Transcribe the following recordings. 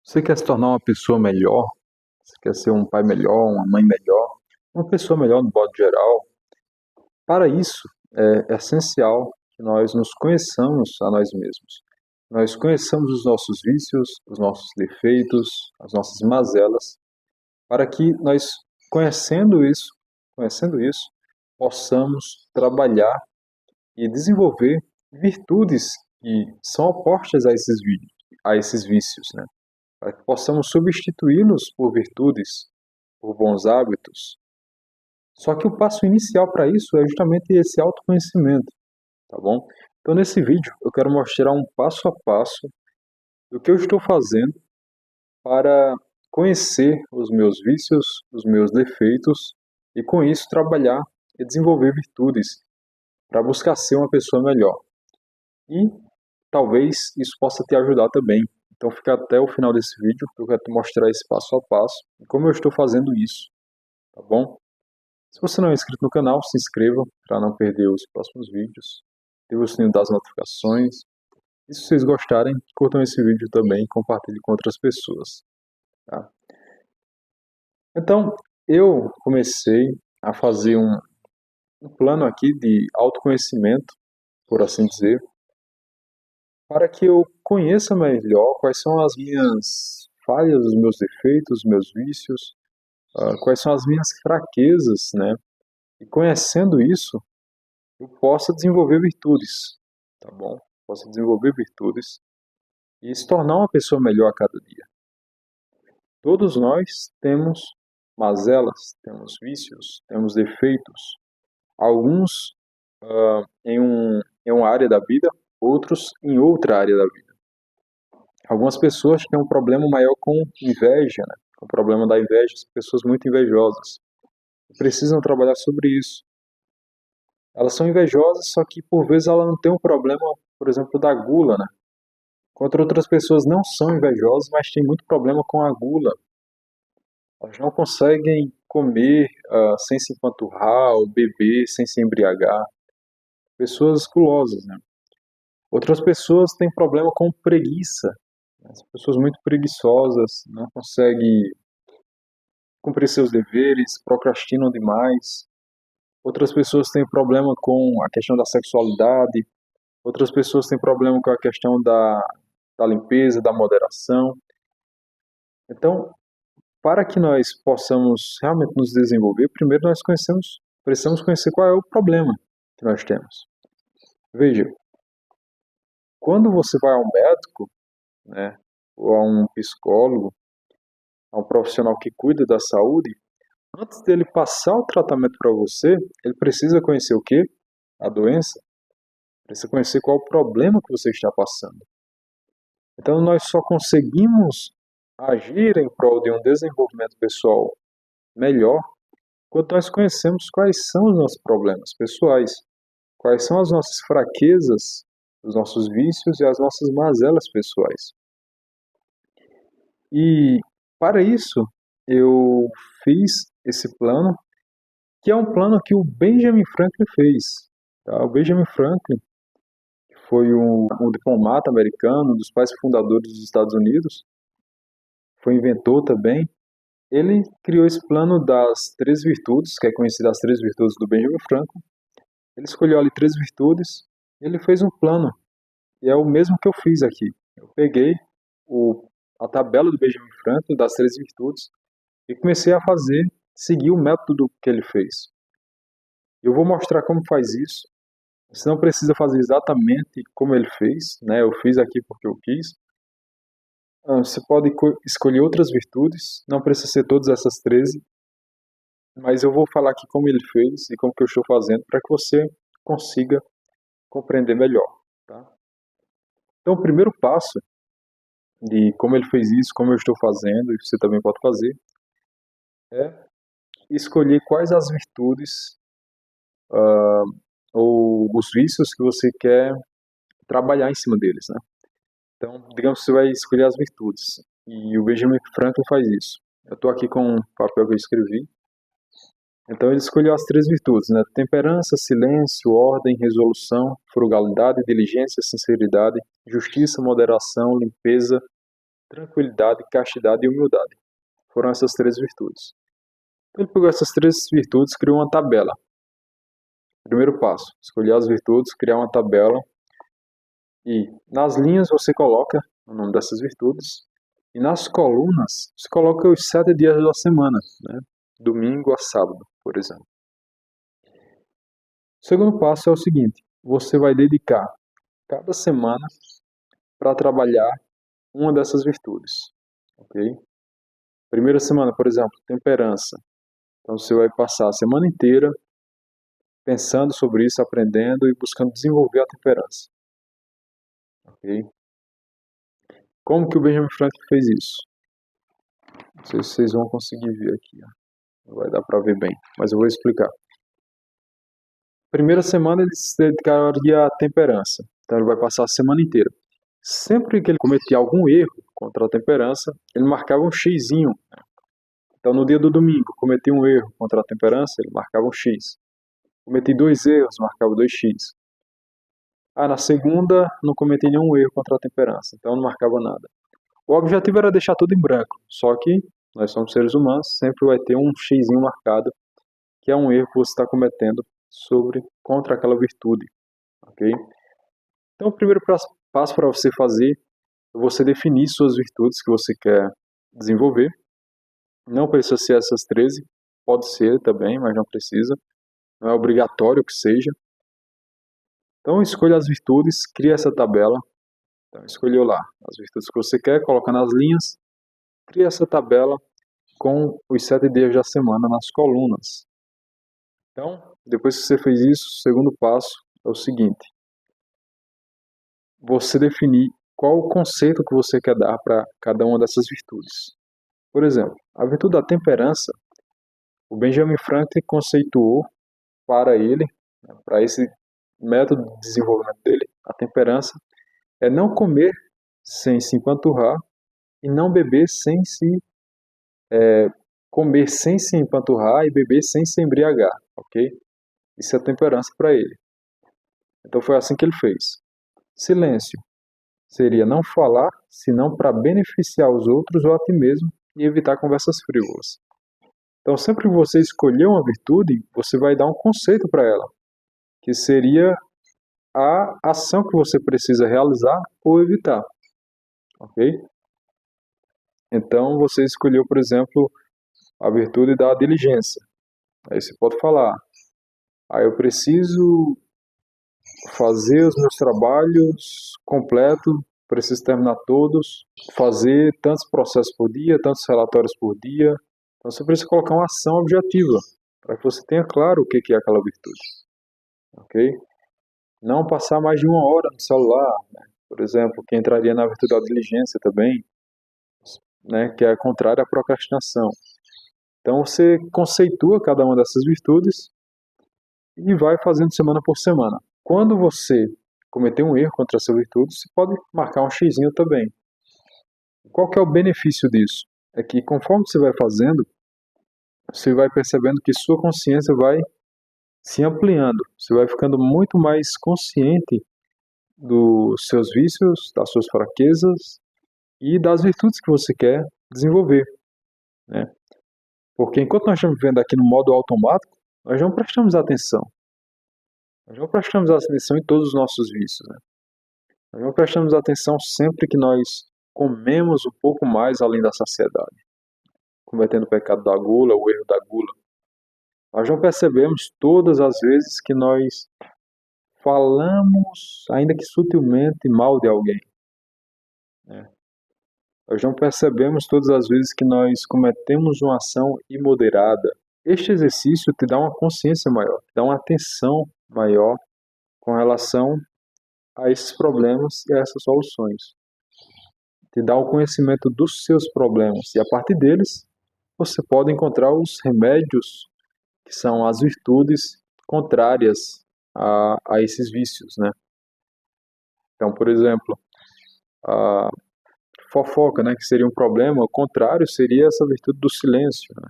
Você quer se tornar uma pessoa melhor? Você quer ser um pai melhor, uma mãe melhor, uma pessoa melhor no modo geral? Para isso, é essencial que nós nos conheçamos a nós mesmos. Nós conheçamos os nossos vícios, os nossos defeitos, as nossas mazelas, para que nós, conhecendo isso, conhecendo isso, possamos trabalhar e desenvolver virtudes que são opostas a esses vícios, né? Para que possamos substituí-los por virtudes, por bons hábitos. Só que o passo inicial para isso é justamente esse autoconhecimento, tá bom? Então, nesse vídeo, eu quero mostrar um passo a passo do que eu estou fazendo para conhecer os meus vícios, os meus defeitos e, com isso, trabalhar e desenvolver virtudes para buscar ser uma pessoa melhor. E talvez isso possa te ajudar também. Então, fica até o final desse vídeo, que eu quero te mostrar esse passo a passo e como eu estou fazendo isso, tá bom? Se você não é inscrito no canal, se inscreva para não perder os próximos vídeos. Ative o sininho das notificações. E se vocês gostarem, curtam esse vídeo também e compartilhem com outras pessoas. Tá? Então, eu comecei a fazer um plano aqui de autoconhecimento, por assim dizer, para que eu conheça melhor quais são as minhas falhas, os meus defeitos, os meus vícios, quais são as minhas fraquezas, né? E conhecendo isso, eu possa desenvolver virtudes, tá bom? Possa desenvolver virtudes e se tornar uma pessoa melhor a cada dia. Todos nós temos mazelas, temos vícios, temos defeitos. Alguns em uma área da vida, outros em outra área da vida. Algumas pessoas têm um problema maior com inveja, né? Com o problema da inveja, são pessoas muito invejosas. Precisam trabalhar sobre isso. Elas são invejosas, só que por vezes ela não tem um problema, por exemplo, da gula, né? Enquanto outras pessoas não são invejosas, mas têm muito problema com a gula. Elas não conseguem comer sem se empanturrar ou beber sem se embriagar. Pessoas gulosas, né? Outras pessoas têm problema com preguiça. As pessoas muito preguiçosas, não conseguem cumprir seus deveres, procrastinam demais. Outras pessoas têm problema com a questão da sexualidade. Outras pessoas têm problema com a questão da limpeza, da moderação. Então, para que nós possamos realmente nos desenvolver, primeiro nós precisamos conhecer qual é o problema que nós temos. Veja, quando você vai ao médico, né, ou a um psicólogo, a um profissional que cuida da saúde, antes dele passar o tratamento para você, ele precisa conhecer o quê? A doença. Precisa conhecer qual é o problema que você está passando. Então, nós só conseguimos agir em prol de um desenvolvimento pessoal melhor quando nós conhecemos quais são os nossos problemas pessoais, quais são as nossas fraquezas, os nossos vícios e as nossas mazelas pessoais. E para isso, eu fiz esse plano, que é um plano que o Benjamin Franklin fez. Tá? O Benjamin Franklin foi um diplomata americano, um dos pais fundadores dos Estados Unidos, foi inventor também. Ele criou esse plano das 3 virtudes, que é conhecido as 3 virtudes do Benjamin Franklin. Ele escolheu ali 3 virtudes, e ele fez um plano, e é o mesmo que eu fiz aqui. Eu peguei a tabela do Benjamin Franklin das 3 virtudes e comecei a seguir o método que ele fez. Eu vou mostrar como faz isso. Você não precisa fazer exatamente como ele fez, né? Eu fiz aqui porque eu quis. Você pode escolher outras virtudes, não precisa ser todas essas 13, mas eu vou falar aqui como ele fez e como que eu estou fazendo para que você consiga compreender melhor, tá? Então, o primeiro passo de como ele fez isso, como eu estou fazendo, e você também pode fazer, é escolher quais as virtudes ou os vícios que você quer trabalhar em cima deles, né? Então, digamos que você vai escolher as virtudes, e o Benjamin Franklin faz isso. Eu estou aqui com um papel que eu escrevi. Então ele escolheu as 3 virtudes, né? Temperança, silêncio, ordem, resolução, frugalidade, diligência, sinceridade, justiça, moderação, limpeza tranquilidade, castidade e humildade. Foram essas 3 virtudes. Então, ele pegou essas 3 virtudes e criou uma tabela. Primeiro passo, escolher as virtudes, criar uma tabela e nas linhas você coloca o nome dessas virtudes e nas colunas você coloca os 7 dias da semana, né? Domingo a sábado, por exemplo. O segundo passo é o seguinte, você vai dedicar cada semana para trabalhar uma dessas virtudes, ok? Primeira semana, por exemplo, temperança. Então você vai passar a semana inteira pensando sobre isso, aprendendo e buscando desenvolver a temperança, ok? Como que o Benjamin Franklin fez isso? Não sei se vocês vão conseguir ver aqui, ó. Não vai dar para ver bem, mas eu vou explicar. Primeira semana ele se dedicaria à temperança, então ele vai passar a semana inteira. Sempre que ele cometia algum erro contra a temperança, ele marcava um xizinho. Então no dia do domingo, cometi um erro contra a temperança, ele marcava um X. Cometi 2 erros, marcava 2x. Na segunda, não cometi nenhum erro contra a temperança, então não marcava nada. O objetivo era deixar tudo em branco, só que nós somos seres humanos, sempre vai ter um xizinho marcado, que é um erro que você está cometendo contra aquela virtude, ok? Então o primeiro passo para você fazer é você definir suas virtudes que você quer desenvolver. Não precisa ser essas 13, pode ser também, mas não precisa. Não é obrigatório que seja. Então escolha as virtudes, cria essa tabela. Então escolheu lá as virtudes que você quer, coloca nas linhas, cria essa tabela com os 7 dias da semana nas colunas. Então, depois que você fez isso, o segundo passo é o seguinte. Você definir qual o conceito que você quer dar para cada uma dessas virtudes. Por exemplo, a virtude da temperança, o Benjamin Franklin conceituou para ele, para esse método de desenvolvimento dele, a temperança é não comer sem se empanturrar e não beber sem se comer sem se empanturrar e beber sem se embriagar, ok? Isso é temperança para ele. Então foi assim que ele fez. Silêncio seria não falar, senão para beneficiar os outros ou a ti mesmo e evitar conversas frívolas. Então sempre que você escolher uma virtude, você vai dar um conceito para ela, que seria a ação que você precisa realizar ou evitar, ok? Então você escolheu, por exemplo, a virtude da diligência. Aí você pode falar, eu preciso fazer os meus trabalhos completos, preciso terminar todos, fazer tantos processos por dia, tantos relatórios por dia. Então você precisa colocar uma ação objetiva, para que você tenha claro o que é aquela virtude, ok? Não passar mais de 1 hora no celular, né? Por exemplo, que entraria na virtude da diligência também, né? Que é contrária à procrastinação. Então você conceitua cada uma dessas virtudes e vai fazendo semana por semana. Quando você cometer um erro contra essa virtude, você pode marcar um xizinho também. Qual que é o benefício disso? É que conforme você vai fazendo, você vai percebendo que sua consciência vai se ampliando. Você vai ficando muito mais consciente dos seus vícios, das suas fraquezas e das virtudes que você quer desenvolver, né? Porque enquanto nós estamos vivendo aqui no modo automático, nós não prestamos atenção. Nós não prestamos atenção em todos os nossos vícios, né? Nós não prestamos atenção sempre que nós comemos um pouco mais além da saciedade, cometendo o pecado da gula, o erro da gula. Nós não percebemos todas as vezes que nós falamos, ainda que sutilmente, mal de alguém, né? Nós não percebemos todas as vezes que nós cometemos uma ação imoderada. Este exercício te dá uma consciência maior, te dá uma atenção maior com relação a esses problemas e a essas soluções. Te dá o conhecimento dos seus problemas e a partir deles você pode encontrar os remédios que são as virtudes contrárias a esses vícios, né? Então, por exemplo, a fofoca, né, que seria um problema, o contrário seria essa virtude do silêncio, né?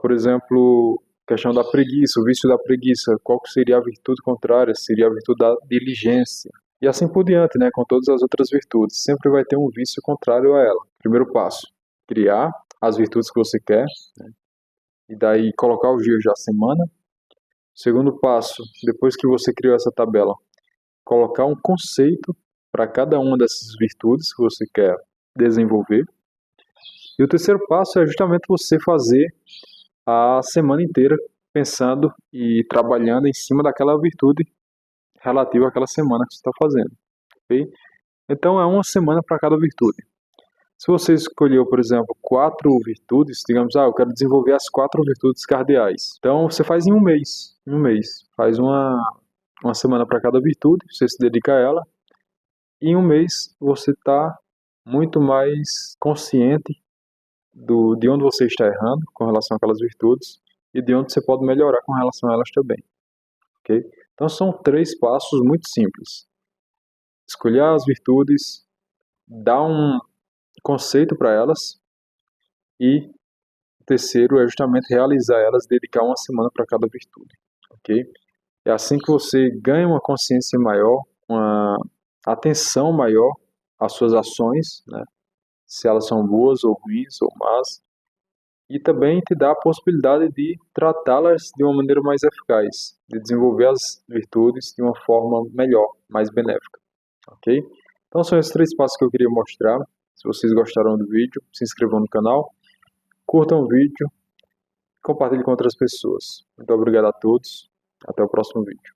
Por exemplo, questão da preguiça, o vício da preguiça, qual que seria a virtude contrária? Seria a virtude da diligência. E assim por diante, né, com todas as outras virtudes. Sempre vai ter um vício contrário a ela. Primeiro passo, criar as virtudes que você quer, né, e daí colocar os dias da semana. Segundo passo, depois que você criou essa tabela, colocar um conceito para cada uma dessas virtudes que você quer desenvolver. E o terceiro passo é justamente você fazer a semana inteira pensando e trabalhando em cima daquela virtude relativa àquela semana que você está fazendo. Ok? Então é uma semana para cada virtude. Se você escolheu, por exemplo, 4 virtudes, digamos, eu quero desenvolver as 4 virtudes cardeais. Então você faz em um mês. Em um mês. Faz uma semana para cada virtude, você se dedica a ela. E em um mês você está muito mais consciente de onde você está errando com relação àquelas virtudes e de onde você pode melhorar com relação a elas também. Ok? Então são 3 passos muito simples. Escolher as virtudes, dar um conceito para elas e o terceiro é justamente realizar elas, dedicar uma semana para cada virtude, ok? É assim que você ganha uma consciência maior, uma atenção maior às suas ações, né? Se elas são boas ou ruins ou más, e também te dá a possibilidade de tratá-las de uma maneira mais eficaz, de desenvolver as virtudes de uma forma melhor, mais benéfica, ok? Então são esses 3 passos que eu queria mostrar. Se vocês gostaram do vídeo, se inscrevam no canal, curtam o vídeo, compartilhe com outras pessoas. Muito obrigado a todos. Até o próximo vídeo.